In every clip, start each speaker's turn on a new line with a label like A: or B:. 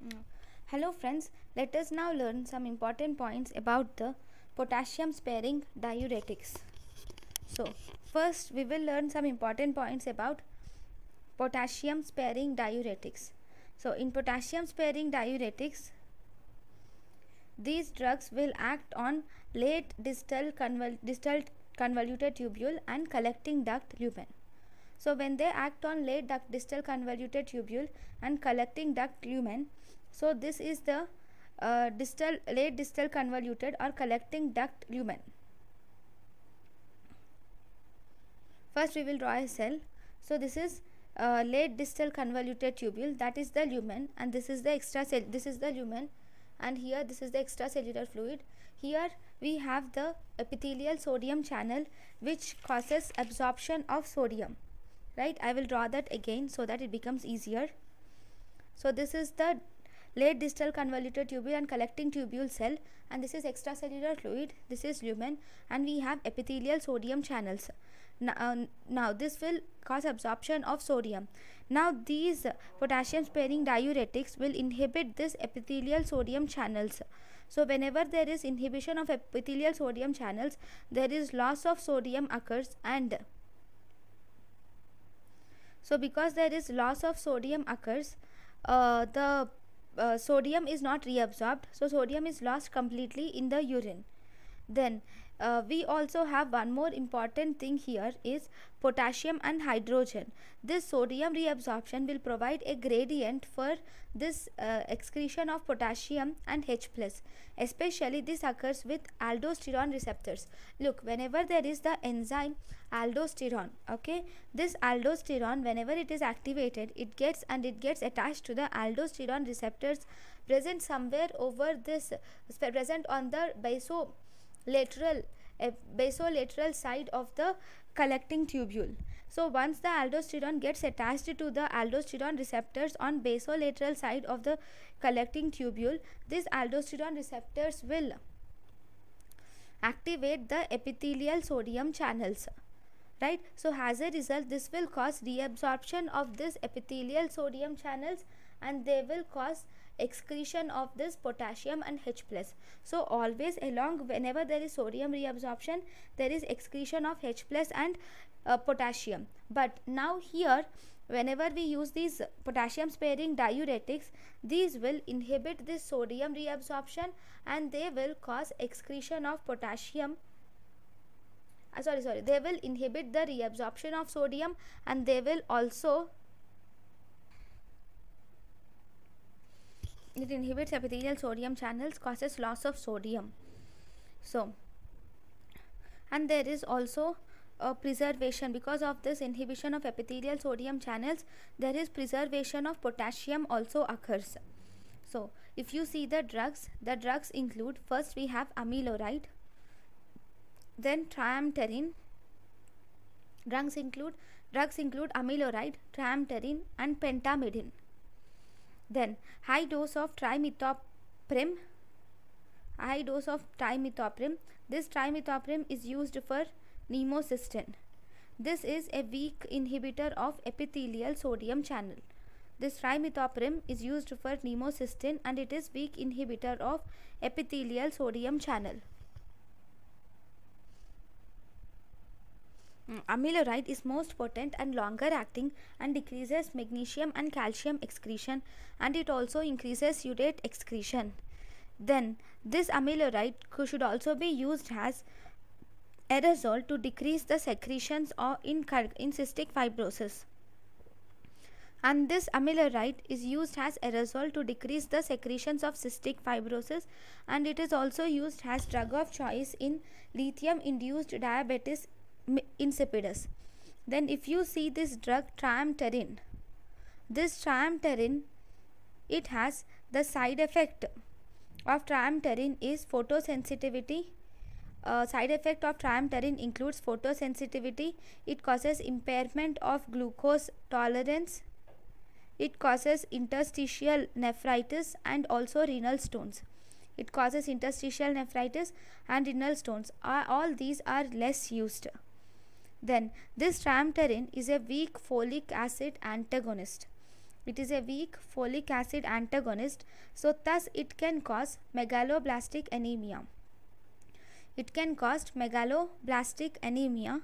A: Mm. Hello friends, let us now learn some important points about the potassium sparing diuretics. So first we will learn some important points about potassium sparing diuretics. So in potassium sparing diuretics, these drugs will act on late distal convoluted tubule and collecting duct lumen. So when they act on late distal convoluted tubule and collecting duct lumen, so this is the late distal convoluted or collecting duct lumen. First we will draw a cell. So this is late distal convoluted tubule, that is the lumen, and this is the this is the lumen, and here this is the extracellular fluid. Here we have the epithelial sodium channel which causes absorption of sodium. Right, I will draw that again so that it becomes easier. So this is the late distal convoluted tubule and collecting tubule cell, and this is extracellular fluid, this is lumen, and we have epithelial sodium channels. Now this will cause absorption of sodium. Now these potassium sparing diuretics will inhibit this epithelial sodium channels. So whenever there is inhibition of epithelial sodium channels, there is loss of sodium occurs, and so because there is loss of sodium occurs, the sodium is not reabsorbed, so sodium is lost completely in the urine. Then we also have one more important thing here is potassium and hydrogen. This sodium reabsorption will provide a gradient for this excretion of potassium and H+. Especially this occurs with aldosterone receptors. Look, whenever there is the enzyme aldosterone, okay, this aldosterone, whenever it is activated, it gets attached to the aldosterone receptors present somewhere over this, present on the basolateral side of the collecting tubule. So once the aldosterone gets attached to the aldosterone receptors on basolateral side of the collecting tubule, these aldosterone receptors will activate the epithelial sodium channels. Right, so as a result, this will cause reabsorption of this epithelial sodium channels, and they will cause excretion of this potassium and H+. So always along, whenever there is sodium reabsorption, there is excretion of H+ and potassium. But now here, whenever we use these potassium sparing diuretics, these will inhibit this sodium reabsorption, and they will cause excretion of potassium. They will inhibit the reabsorption of sodium, and they will also, it inhibits epithelial sodium channels, causes loss of sodium. So, and there is also a preservation. Because of this inhibition of epithelial sodium channels, there is preservation of potassium also occurs. So if you see the drugs include, first we have amiloride, then triamterene. Drugs include amiloride, triamterene, and pentamidine. Then high dose of trimethoprim. This trimethoprim is used for nemocystin. This is a weak inhibitor of epithelial sodium channel. This trimethoprim is used for nemocystin, and it is weak inhibitor of epithelial sodium channel. Amiloride is most potent and longer acting, and decreases magnesium and calcium excretion, and it also increases urate excretion. Then this amiloride should also be used as aerosol to decrease the secretions in cystic fibrosis. And this amiloride is used as aerosol to decrease the secretions of cystic fibrosis, and it is also used as drug of choice in lithium induced diabetes insipidus. Then if you see this drug triamterene, it has the side effect of triamterene is photosensitivity. Side effect of triamterene includes photosensitivity. It causes impairment of glucose tolerance. It causes interstitial nephritis and also renal stones. It causes interstitial nephritis and renal stones. All these are less used. Then this triamterene is a weak folic acid antagonist. It is a weak folic acid antagonist, so thus it can cause megaloblastic anemia. It can cause megaloblastic anemia,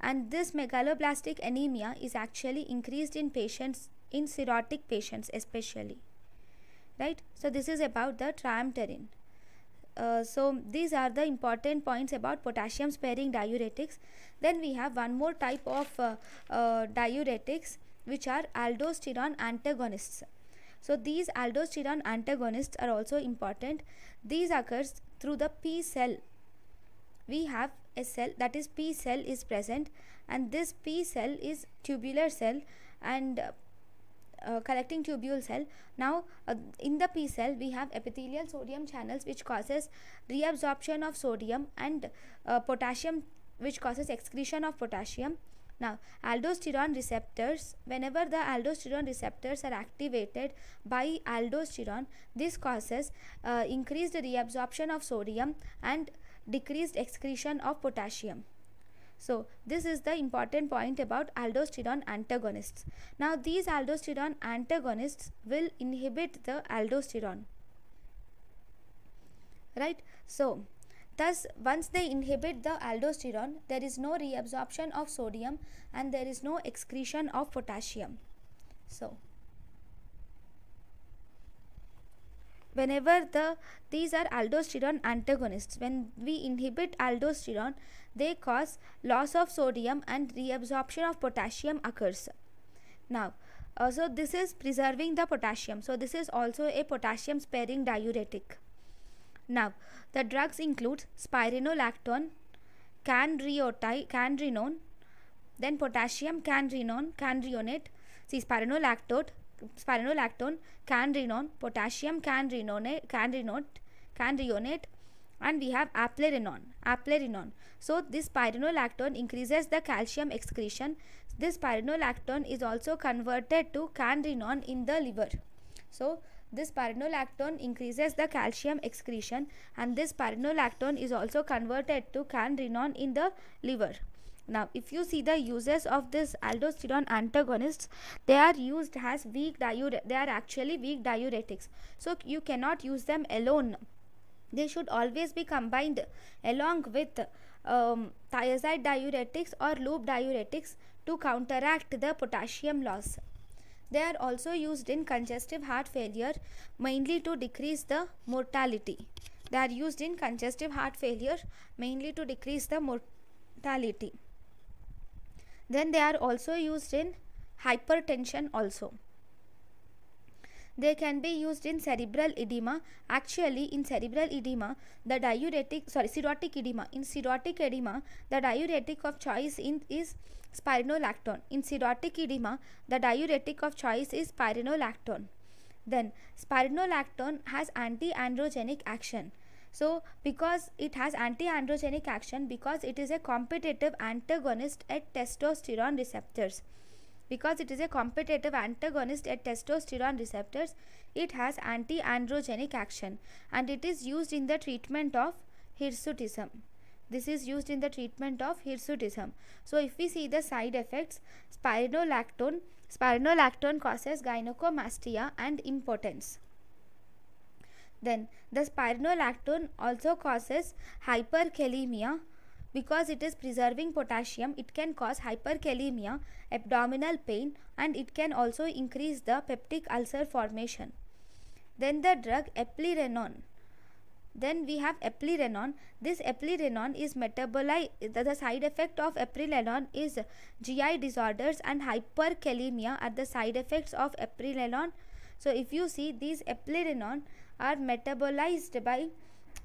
A: and this megaloblastic anemia is actually increased in patients, in cirrhotic patients especially, right? So this is about the triamterene. So these are the important points about potassium sparing diuretics. Then we have one more type of diuretics, which are aldosterone antagonists. So these aldosterone antagonists are also important. These occurs through the P cell. We have a cell, that is P cell is present, and this P cell is tubular cell and collecting tubule cell. Now in the P cell we have epithelial sodium channels, which causes reabsorption of sodium, and potassium, which causes excretion of potassium. Now aldosterone receptors, whenever the aldosterone receptors are activated by aldosterone, this causes increased reabsorption of sodium and decreased excretion of potassium. So this is the important point about aldosterone antagonists. Now these aldosterone antagonists will inhibit the aldosterone, right? So thus once they inhibit the aldosterone, there is no reabsorption of sodium and there is no excretion of potassium. So whenever these are aldosterone antagonists, when we inhibit aldosterone, they cause loss of sodium and reabsorption of potassium occurs. Now so this is preserving the potassium, so this is also a potassium sparing diuretic. Now the drugs include spironolactone, canrenone, then potassium canreonate. See, spironolactone, canrenone, potassium canreonate, and we have aplerenone. So this spironolactone increases the calcium excretion. This spironolactone is also converted to canrenone in the liver. So this spironolactone increases the calcium excretion, and this spironolactone is also converted to canrenone in the liver. Now if you see the uses of this aldosterone antagonists, they are used as they are actually weak diuretics, so you cannot use them alone. They should always be combined along with thiazide diuretics or loop diuretics to counteract the potassium loss. They are also used in congestive heart failure, mainly to decrease the mortality. They are used in congestive heart failure mainly to decrease the mortality. Then they are also used in hypertension also. They can be used in cerebral edema. Actually in cerebral edema, the cirrhotic edema. In cirrhotic edema, the diuretic of choice is spironolactone. In cirrhotic edema, the diuretic of choice is spironolactone. Then spironolactone has anti-androgenic action. So because it has anti-androgenic action, because it is a competitive antagonist at testosterone receptors. Because it is a competitive antagonist at testosterone receptors, it has anti-androgenic action, and it is used in the treatment of hirsutism. This is used in the treatment of hirsutism. So if we see the side effects, spironolactone causes gynecomastia and impotence. Then the spironolactone also causes hyperkalemia. Because it is preserving potassium, it can cause hyperkalemia, abdominal pain, and it can also increase the peptic ulcer formation. Then the drug eplerenone. Then we have eplerenone. This eplerenone is metabolized. The side effect of eplerenone is GI disorders and hyperkalemia are the side effects of eplerenone. So if you see, these eplerenone are metabolized by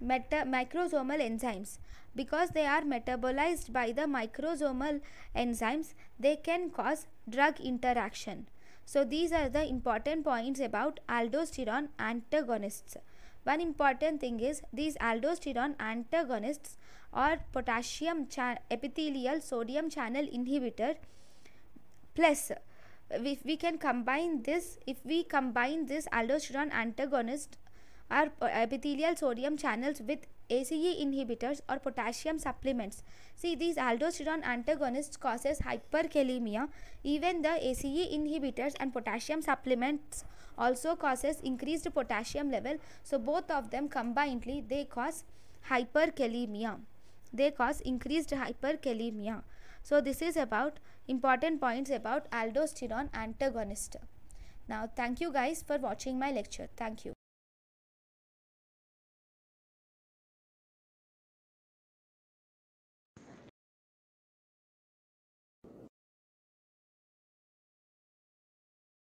A: microsomal enzymes. Because they are metabolized by the microsomal enzymes, they can cause drug interaction. So these are the important points about aldosterone antagonists. One important thing is, these aldosterone antagonists or potassium epithelial sodium channel inhibitor, plus if we combine this aldosterone antagonist are epithelial sodium channels with ACE inhibitors or potassium supplements. See, these aldosterone antagonists causes hyperkalemia. Even the ACE inhibitors and potassium supplements also causes increased potassium level. So both of them combinedly, they cause hyperkalemia. They cause increased hyperkalemia. So this is about important points about aldosterone antagonist. Now thank you guys for watching my lecture. Thank you.